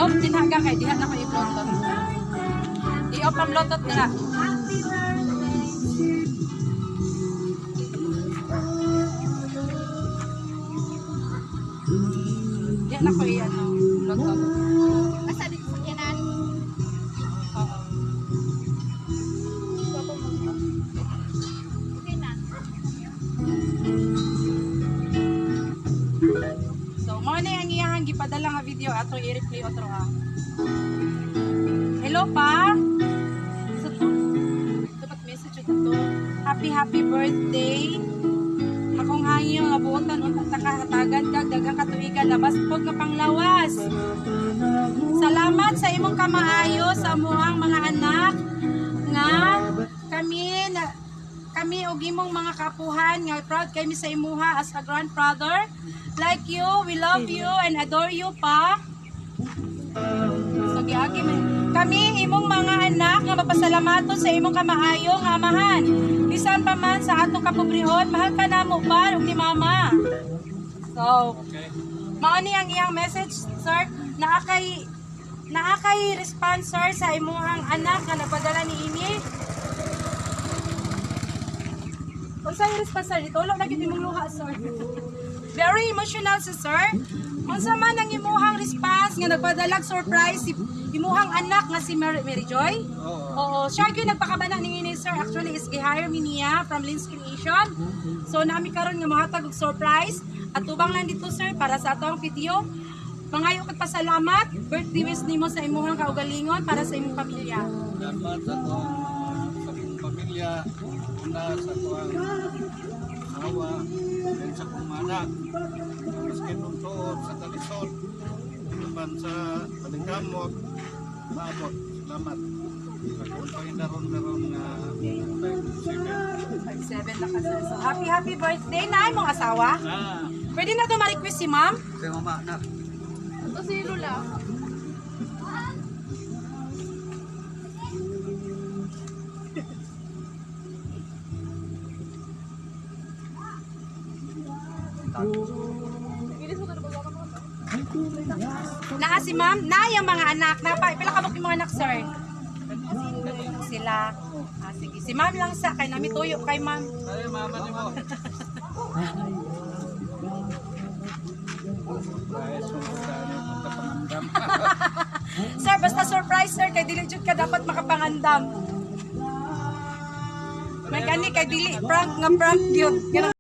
I-off din haga kay diha na ko i-bluetooth. I-off ang bluetooth nila. Diha na ko i-ano, bluetooth. Basta dito sa kanan. Oo. Okay na. So, mo na ang iyang gipadala nga video ato i-replay otro ha. Hello pa. So to. Dapat message ito to. Happy birthday. Akong hangyo nga buotan untang takahatagan kag daghang katuigan labas pog nga panglawas. Salamat sa imong kamaayo sa amuang mga anak nga kami og imong mga kapuhan nga proud kami sa imuha as a grandfather. Like you, we love you and adore you pa. So giagi man kami imong mga anak nga mapasalamaton sa imong kamaayo nga amahan. Bisan pa man sa atong kapobrehon, mahal ka namo pa ug ni mama. So, mao ni ang iyang message, sir. Naakay response sir sa imong anak nga nagpadala ni ini. Unsa yung response sir? Itulog na gid imong luha, sir. Very emotional si sir. Unsa man ang imuhang response nga nagpadalag surprise si imuhang anak nga si Mary Joy? Oo. Siya gyud nagpakabana ni ini sir. Actually is gi-hire mi niya from Lens Creation. So nami karon nga mohatag og surprise at tubang lang dito sir para sa atong video. Mangayo kag pasalamat, birthday wish nimo sa imuhang kaugalingon para sa imong pamilya. Salamat sa akong pamilya, una sa akong asawa, dan sa akong anak. Miskin nung tuod sa kalisod, naman sa patingkamot, maabot. Salamat. Ako pa yung daron nga 57 na ka sir. So happy birthday na imong asawa. Pwede na to ma-request si ma'am? Kaya mama, anak. Ito si Lula. Naa si ma'am, na yung mga anak. Pila ka yung mga anak, sir? Sila. Sige. Si ma'am lang sa, kay nami tuyo kay ma'am. Ay, mama ni mo. Surprise, makapangandam. Sir, basta surprise, sir. Kay dili jud ka dapat makapangandam. May gani kay dili prank nga prank yun.